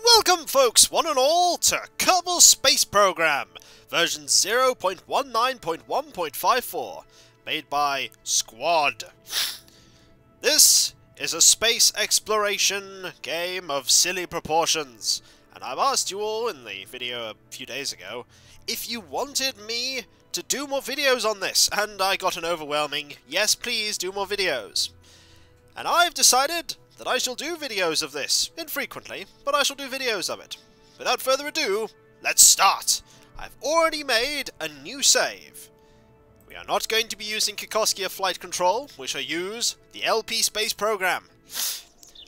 Welcome folks, one and all, to Kerbal Space Program, version 0.19.1.54, made by Squad. This is a space exploration game of silly proportions, and I've asked you all in the video a few days ago if you wanted me to do more videos on this, and I got an overwhelming, yes please do more videos. And I've decided that I shall do videos of this, infrequently, but I shall do videos of it. Without further ado, let's start! I've already made a new save. We are not going to be using Kikoskia flight control, we shall use the LP space program.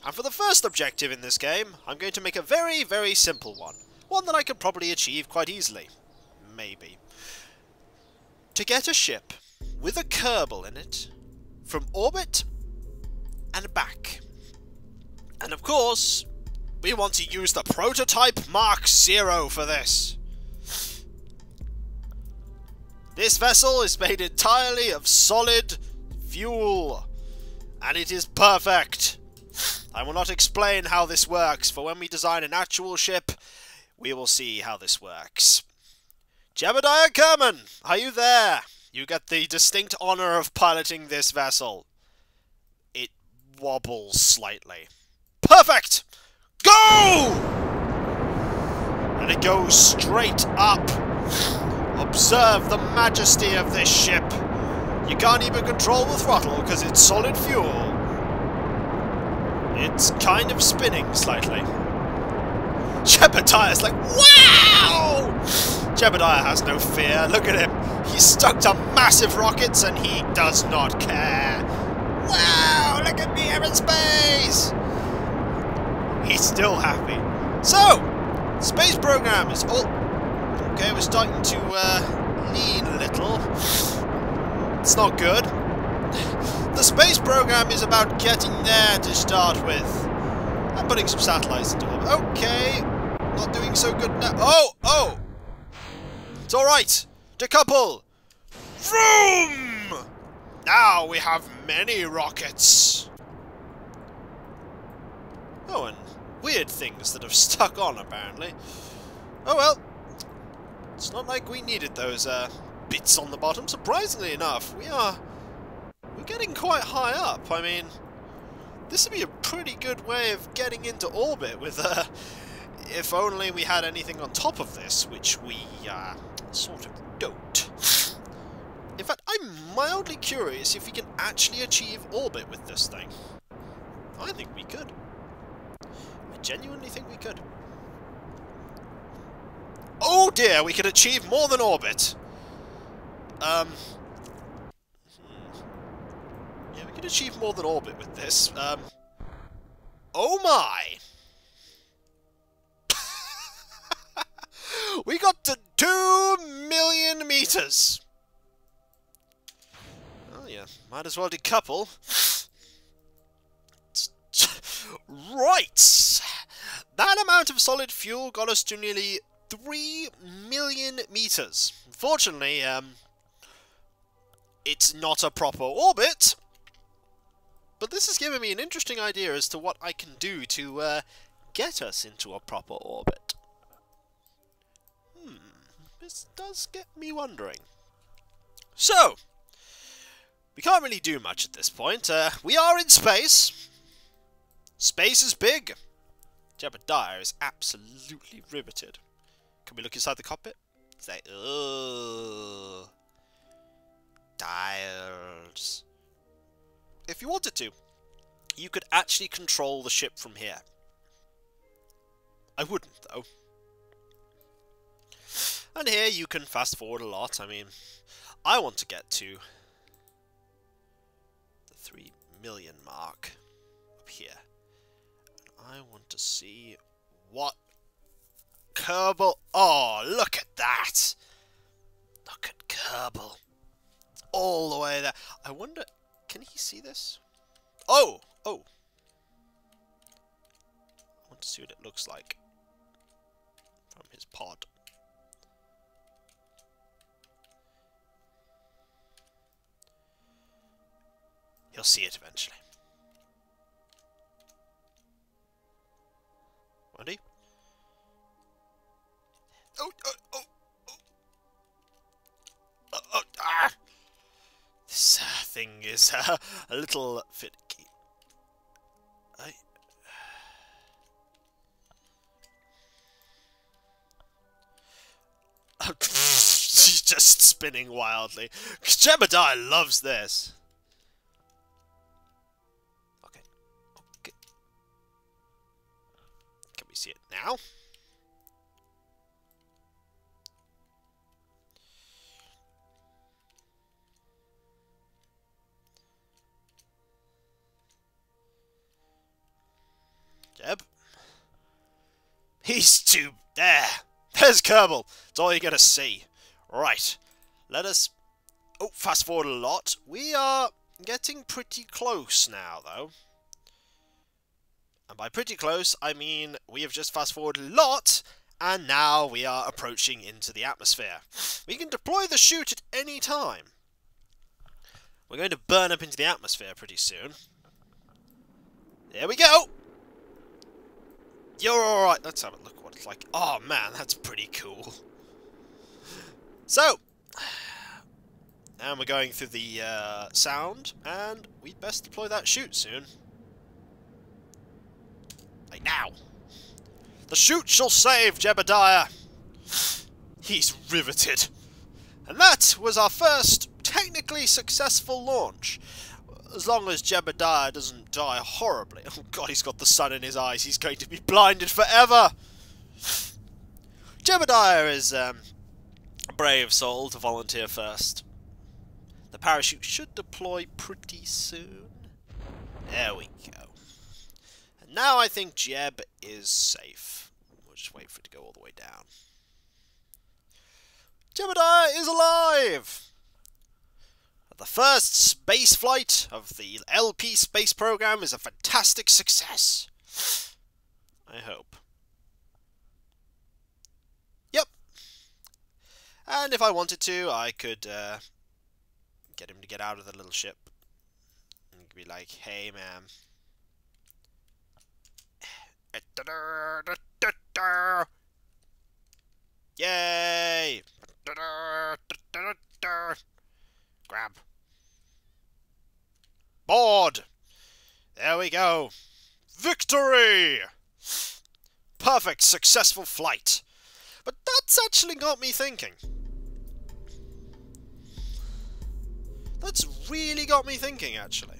And for the first objective in this game, I'm going to make a very, very simple one. One that I could probably achieve quite easily. Maybe. To get a ship with a Kerbal in it, from orbit and back. And of course, we want to use the prototype Mark 0 for this. This vessel is made entirely of solid fuel, and it is perfect. I will not explain how this works, for when we design an actual ship, we will see how this works. Jebediah Kerman, are you there? You get the distinct honor of piloting this vessel. It wobbles slightly. Perfect! Go! And it goes straight up. Observe the majesty of this ship. You can't even control the throttle because it's solid fuel. It's kind of spinning slightly. Jebediah's like, wow! Jebediah has no fear. Look at him. He's stuck to massive rockets and he does not care. Wow! Look at me, I'm in space! He's still happy. So, space program is all... Okay, we're starting to lean a little. It's not good. The space program is about getting there to start with. I'm putting some satellites into orbit. Okay, not doing so good now. Oh! It's alright. Decouple. Vroom! Now we have many rockets. Oh, and weird things that have stuck on, apparently. Oh well. It's not like we needed those bits on the bottom. Surprisingly enough, we're getting quite high up. I mean, this would be a pretty good way of getting into orbit with, if only we had anything on top of this, which we, sort of don't. In fact, I'm mildly curious if we can actually achieve orbit with this thing. I think we could. I genuinely think we could. Oh dear, we could achieve more than orbit. Yeah, we could achieve more than orbit with this. Oh my! We got to 2 million meters! Oh yeah, might as well decouple. Right! That amount of solid fuel got us to nearly 3 million meters. Unfortunately, it's not a proper orbit, but this has given me an interesting idea as to what I can do to get us into a proper orbit. This does get me wondering. So, we can't really do much at this point. We are in space. Space is big. Jebediah is absolutely riveted. Can we look inside the cockpit? It's like, ugh. Dials. If you wanted to, you could actually control the ship from here. I wouldn't, though. And here you can fast forward a lot. I mean, I want to get to the 3 million mark up here. And I want to see what Kerbal... Oh, look at that! Look at Kerbal. It's all the way there. I wonder... Can he see this? Oh! I want to see what it looks like from his pod. He'll see it eventually. Won't he? is a little finicky. She's just spinning wildly. Jebediah loves this. Okay. Okay. Can we see it now? Jeb? He's too... There! There's Kerbal! That's all you're gonna see. Right. Let us... Oh, fast forward a lot. We are getting pretty close now, though. And by pretty close, I mean we have just fast forwarded a lot, and now we are approaching into the atmosphere. We can deploy the chute at any time. We're going to burn up into the atmosphere pretty soon. There we go! You're alright. Let's have a look what it's like. Oh man, that's pretty cool. So, and we're going through the sound, and we'd best deploy that chute soon. Like now. The chute shall save Jebediah. He's riveted. And that was our first technically successful launch. As long as Jebediah doesn't die horribly. Oh god, he's got the sun in his eyes. He's going to be blinded forever. Jebediah is a brave soul to volunteer first. The parachute should deploy pretty soon. There we go. And now I think Jeb is safe. We'll just wait for it to go all the way down. Jebediah is alive! The first space flight of the LP space program is a fantastic success. I hope. Yep. And if I wanted to, I could get him to get out of the little ship. And be like, hey, man. Yay! Grab. Board! There we go. Victory! Perfect, successful flight. But that's actually got me thinking. That's really got me thinking, actually.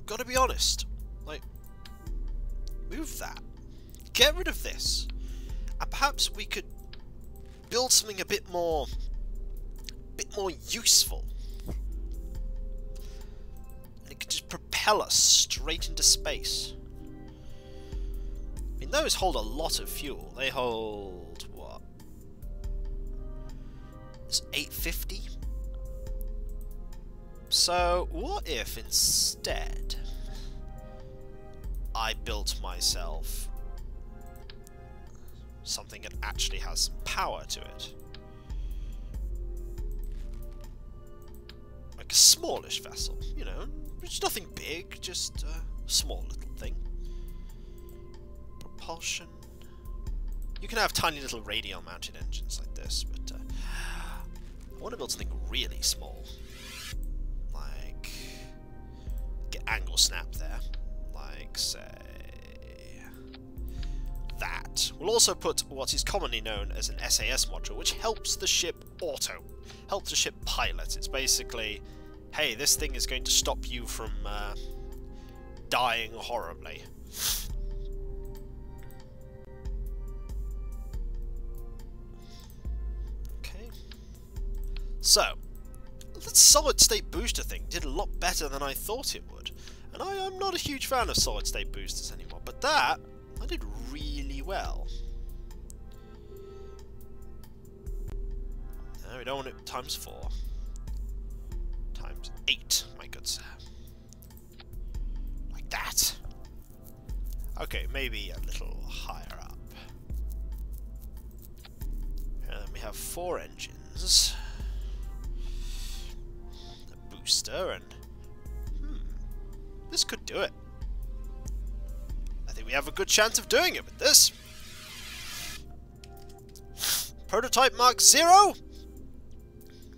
Gotta be honest. Like, move that. Get rid of this. And perhaps we could build something a bit more useful. And it could just propel us straight into space. I mean, those hold a lot of fuel. They hold, what? It's 850? So, what if instead I built myself something that actually has some power to it? Like a smallish vessel, you know, it's nothing big, just a small little thing. Propulsion. You can have tiny little radial mounted engines like this, but I want to build something really small. Like, get angle snap there. Like, say, that. We'll also put what is commonly known as an SAS module, which helps the ship helps the ship pilot. It's basically, hey, this thing is going to stop you from dying horribly. Okay. So, that solid state booster thing did a lot better than I thought it would. And I'm not a huge fan of solid state boosters anymore, but that I did really well. No, we don't want it times 4. Times 8, my good sir. Like that. Okay, maybe a little higher up. And then we have 4 engines. A booster, and this could do it. I think we have a good chance of doing it with this. Prototype Mark 0?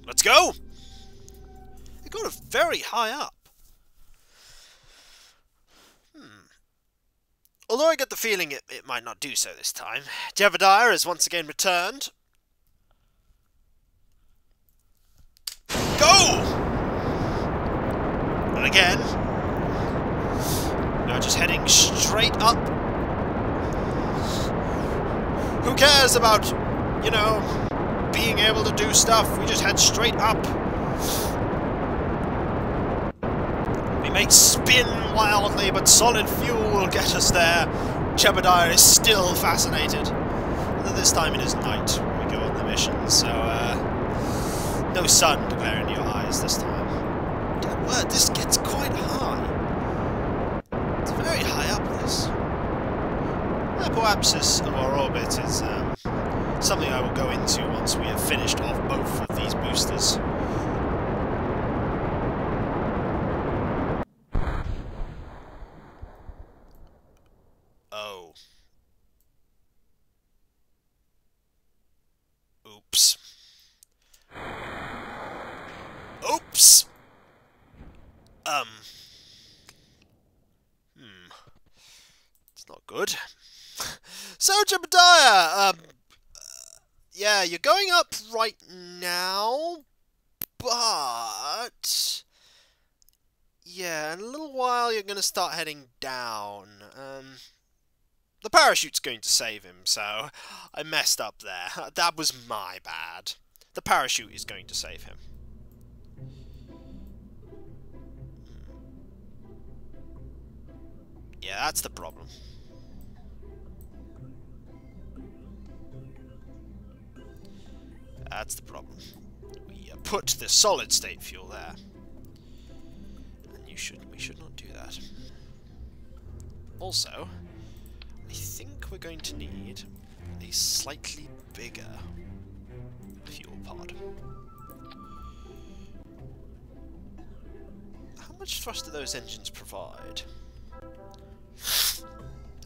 Let's go! It got us very high up. Although I get the feeling it might not do so this time. Jebediah has once again returned. Go! And again. We're just heading straight up. Who cares about, you know, being able to do stuff? We just head straight up. We may spin wildly, but solid fuel will get us there. Jebediah is still fascinated. Although this time it is night when we go on the mission, so no sun to glare into your eyes this time. Dead word, this gets quite high. It's very high up, this. The apoapsis of our orbit is something I will go into once we have finished off both of these boosters. Oh. Oops. Oops! It's not good. So, Jebediah, yeah, you're going up right now, but yeah, in a little while you're going to start heading down. The parachute's going to save him, so I messed up there. That was my bad. The parachute is going to save him. Yeah, that's the problem. That's the problem. We put the solid state fuel there. And we should not do that. Also, I think we're going to need a slightly bigger fuel pod. How much thrust do those engines provide?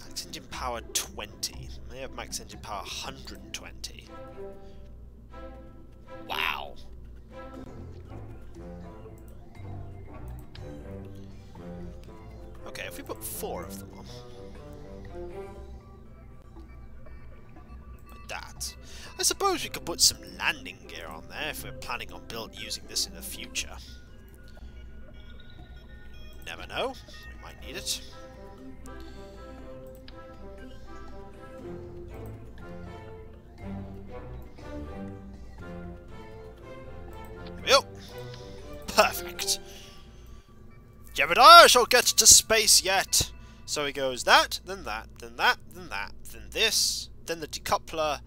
Max engine power 20. They have max engine power 120. Wow. Okay, if we put 4 of them on. Like that. I suppose we could put some landing gear on there if we're planning on using this in the future. Never know. We might need it. There we go. Perfect. Jebediah shall get to space yet. So he goes that, then that, then that, then that, then this, then the decoupler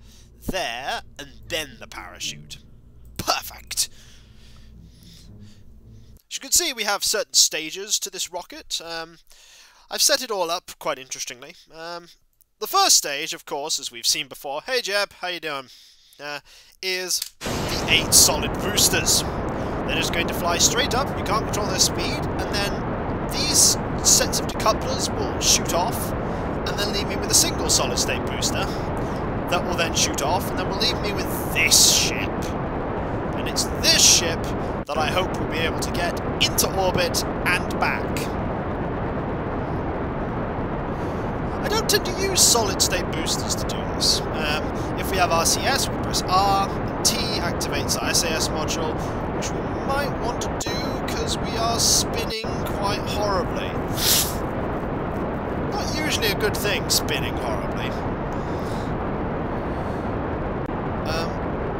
there, and then the parachute. Perfect. As you can see, we have certain stages to this rocket. I've set it all up quite interestingly. The first stage, of course, as we've seen before, hey Jeb, how you doing? Is the 8 solid boosters. They're just going to fly straight up, you can't control their speed, and then these sets of decouplers will shoot off, and then leave me with a single solid state booster that will then shoot off, and then will leave me with this ship. And it's this ship that I hope we'll be able to get into orbit and back. I don't tend to use solid state boosters to do this. If we have RCS, we press R, and T activates our SAS module, which we might want to do because we are spinning quite horribly. Not usually a good thing, spinning horribly.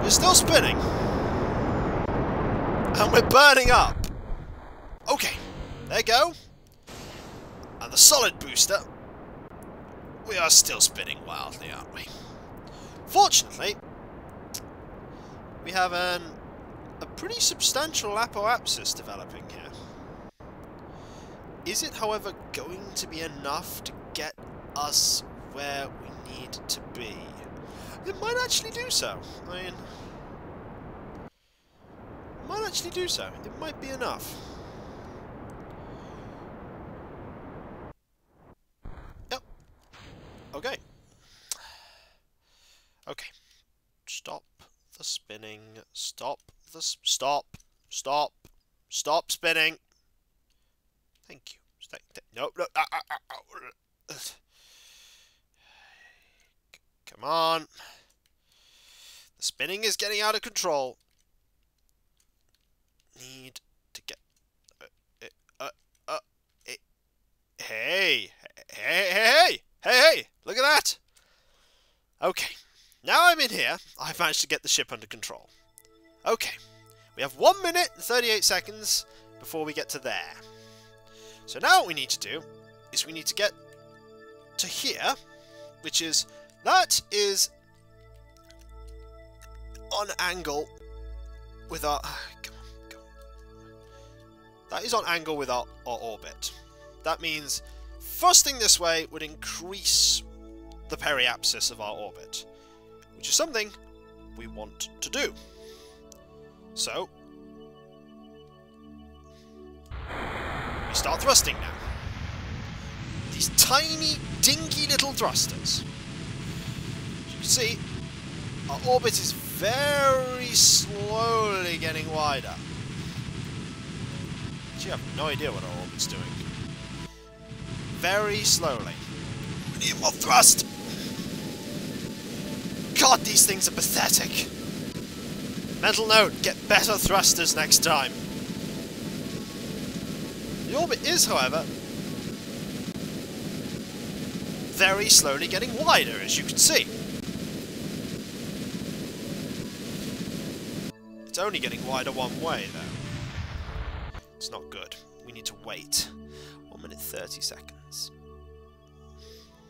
We're still spinning. And we're burning up. Okay, there you go. And the solid booster. We are still spinning wildly, aren't we? Fortunately, we have a pretty substantial apoapsis developing here. Is it, however, going to be enough to get us where we need to be? It might actually do so. I mean, it might actually do so. It might be enough. Yep. Okay. Okay. Stop. spinning. Stop Stop spinning. Thank you. No. Come on. The spinning is getting out of control. Need to get... Hey! Look at that! Okay. Now I'm in here, I've managed to get the ship under control. Okay. We have 1 minute and 38 seconds before we get to there. So now what we need to do is we need to get to here, which is... That is on angle with our... Come on. That is on angle with our orbit. That means thrusting this way would increase the periapsis of our orbit, which is something we want to do. So, we start thrusting now. These tiny, dinky little thrusters. As you can see, our orbit is very slowly getting wider. Actually, I have no idea what our orbit's doing. Very slowly. We need more thrust! God, these things are pathetic. Mental note, get better thrusters next time. The orbit is, however, very slowly getting wider, as you can see. It's only getting wider one way, though. It's not good. We need to wait. 1 minute 30 seconds.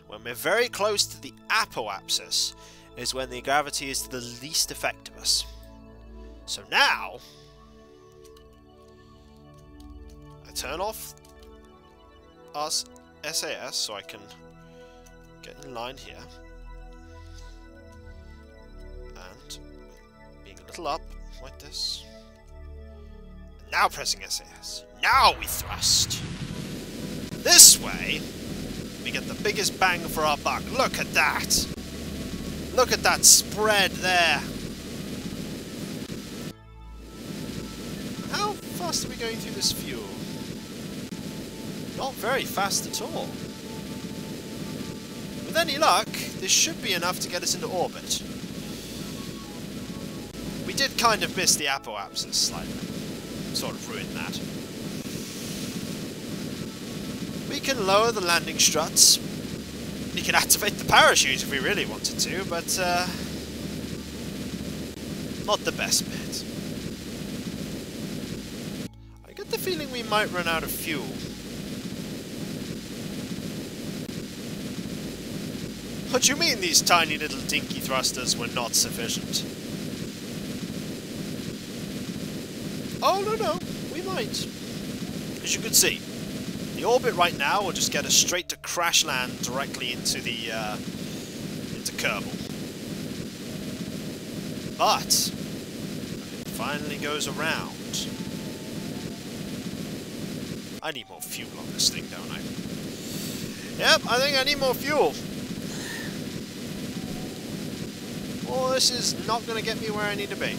When we're very close to the apoapsis is when the gravity is to the least effect of us. So now, I turn off our SAS so I can get in line here. And being a little up, like this. And now pressing SAS. Now we thrust. This way, we get the biggest bang for our buck. Look at that! Look at that spread there! How fast are we going through this fuel? Not very fast at all. With any luck, this should be enough to get us into orbit. We did kind of miss the apoapsis slightly. Sort of ruined that. We can lower the landing struts. We can activate the parachute if we really wanted to, but not the best bit. I get the feeling we might run out of fuel. What do you mean these tiny little dinky thrusters were not sufficient? Oh, no, we might. As you can see, the orbit right now will just get us straight to crash land directly into the, into Kerbal. But, it finally goes around. I need more fuel on this thing, don't I? Yep, I think I need more fuel. Well, this is not going to get me where I need to be.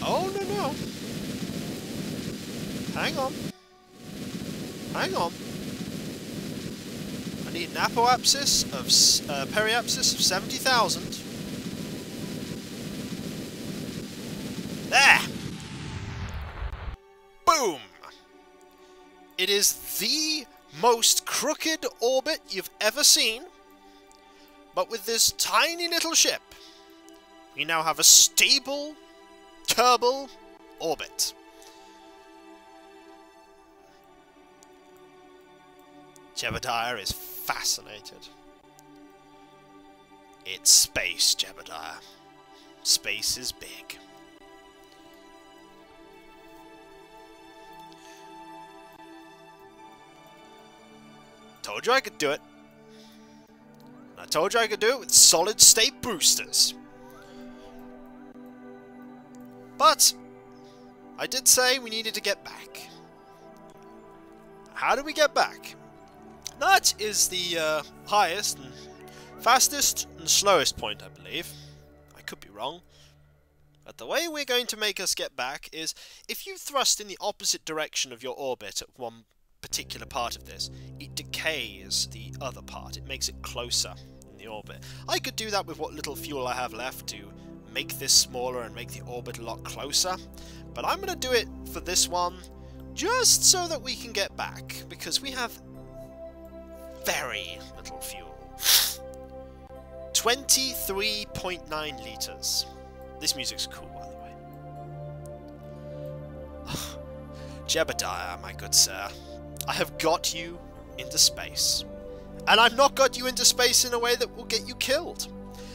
Oh, no. Hang on. Hang on. I need an apoapsis of, periapsis of 70,000. There! Boom! It is the most crooked orbit you've ever seen, but with this tiny little ship, we now have a stable Kerbal orbit. Jebediah is fascinated. It's space, Jebediah. Space is big. Told you I could do it. And I told you I could do it with solid-state boosters. But I did say we needed to get back. How do we get back? That is the highest and fastest and slowest point, I believe. I could be wrong. But the way we're going to make us get back is, if you thrust in the opposite direction of your orbit at one particular part of this, it decays the other part. It makes it closer in the orbit. I could do that with what little fuel I have left to make this smaller and make the orbit a lot closer. But I'm going to do it for this one, just so that we can get back, because we have very little fuel. 23.9 litres. This music's cool, by the way. Jebediah, my good sir, I have got you into space. And I've not got you into space in a way that will get you killed.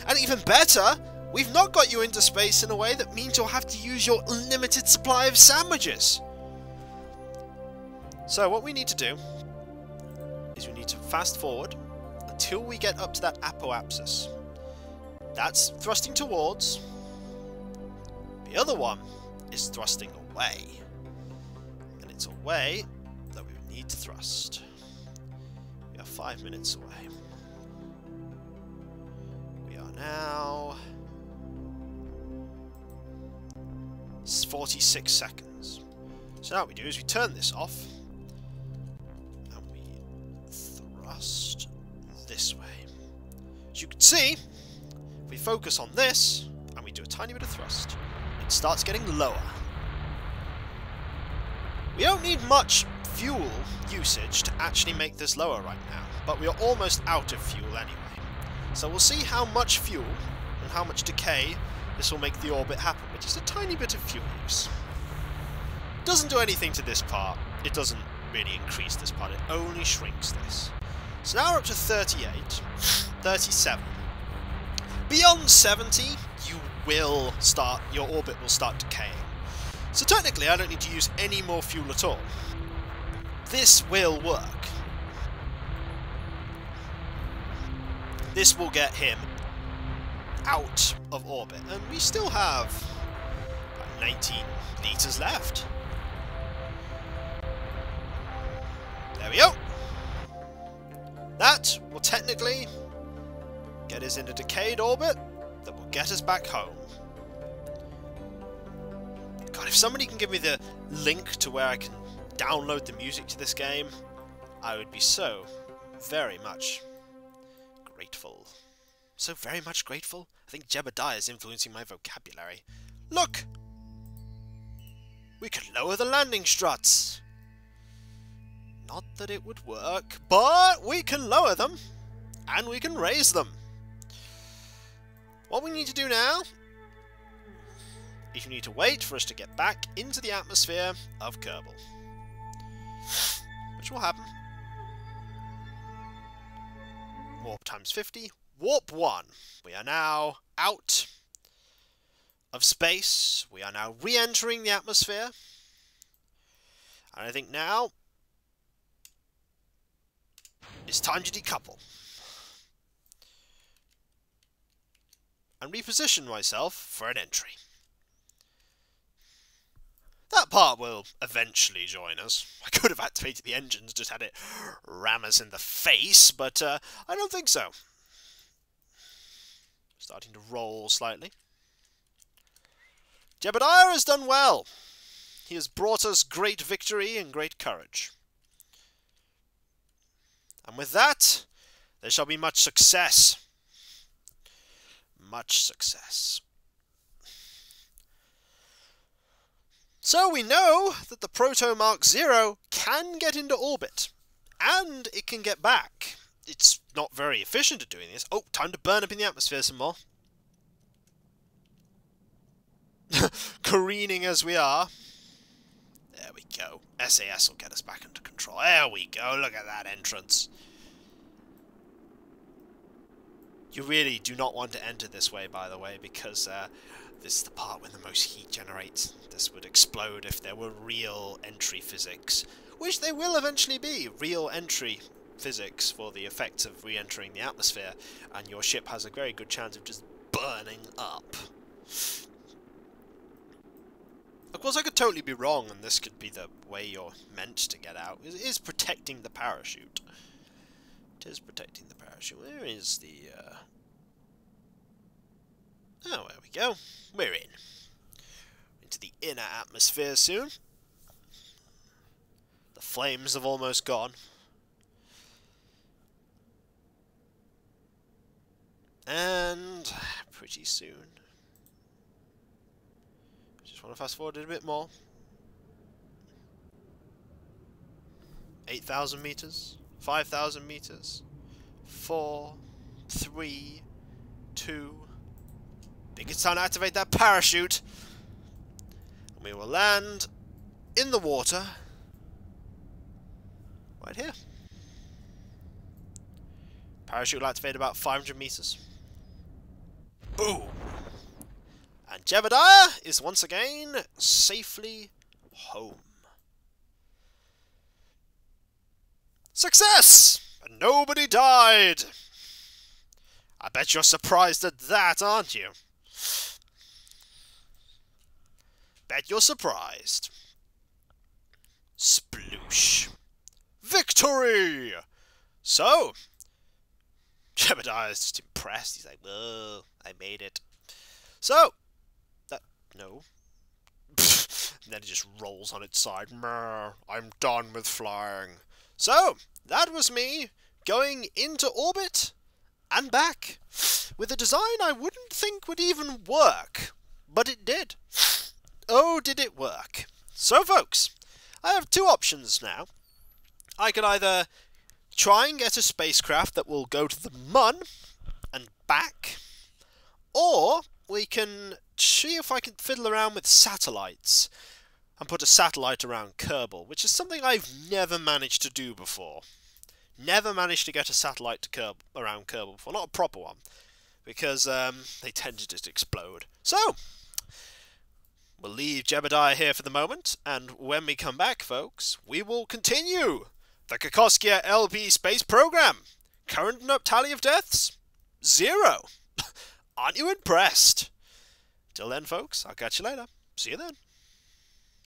And even better, we've not got you into space in a way that means you'll have to use your unlimited supply of sandwiches. So what we need to do is we need to fast forward until we get up to that apoapsis. That's thrusting towards. The other one is thrusting away. And it's away that we need to thrust. We are 5 minutes away. We are now 46 seconds. So now what we do is we turn this off and we thrust this way. As you can see, if we focus on this and we do a tiny bit of thrust, it starts getting lower. We don't need much fuel usage to actually make this lower right now, but we are almost out of fuel anyway. So we'll see how much fuel and how much decay this will make the orbit happen, with just a tiny bit of fuel use. Doesn't do anything to this part. It doesn't really increase this part, it only shrinks this. So now we're up to 38, 37. Beyond 70, your orbit will start decaying. So technically I don't need to use any more fuel at all. This will work. This will get him out of orbit, and we still have about 19 litres left. There we go. That will technically get us in a decayed orbit that will get us back home. God, if somebody can give me the link to where I can download the music to this game, I would be so very much grateful. So very much grateful? I think Jebediah is influencing my vocabulary. Look! We could lower the landing struts. Not that it would work, but we can lower them, and we can raise them. What we need to do now is we need to wait for us to get back into the atmosphere of Kerbal. Which will happen. Warp times 50. Warp 1. We are now out of space. We are now re-entering the atmosphere. And I think now it's time to decouple. And reposition myself for an entry. That part will eventually join us. I could have activated the engines, just had it ram us in the face, but I don't think so. Starting to roll slightly. Jebediah has done well. He has brought us great victory and great courage. And with that, there shall be much success. Much success. So we know that the Proto Mark 0 can get into orbit, and it can get back. It's not very efficient at doing this. Oh, time to burn up in the atmosphere some more. Careening as we are. There we go. SAS will get us back under control. There we go. Look at that entrance. You really do not want to enter this way, by the way, because this is the part when the most heat generates. This would explode if there were real entry physics, which they will eventually be. Real entry physics for the effects of re-entering the atmosphere, and your ship has a very good chance of just burning up. Of course, I could totally be wrong, and this could be the way you're meant to get out. It is protecting the parachute. It is protecting the parachute. Where is the... Oh, there we go. We're in. Into the inner atmosphere soon. The flames have almost gone. And pretty soon. Just want to fast forward it a bit more. 8,000 meters, 5,000 meters, 4, 3, 2. I think it's time to activate that parachute. And we will land in the water right here. Parachute will activate about 500 meters. Boom! And Jebediah is once again safely home. Success! And nobody died! I bet you're surprised at that, aren't you? Bet you're surprised. Sploosh. Victory! So, Jebediah is just impressed. He's like, "Whoa, I made it." So, no. And then it just rolls on its side. Meh, I'm done with flying. So, that was me going into orbit and back with a design I wouldn't think would even work. But it did. Oh, did it work. So, folks, I have two options now. I could either try and get a spacecraft that will go to the Mun and back, or we can see if I can fiddle around with satellites and put a satellite around Kerbal, which is something I've never managed to do before. Never managed to get a satellite to around Kerbal before, not a proper one, because they tend to just explode. So, we'll leave Jebediah here for the moment, and when we come back, folks, we will continue the Kikoskia LP space program. Current tally of deaths? 0. Aren't you impressed? Till then, folks, I'll catch you later. See you then.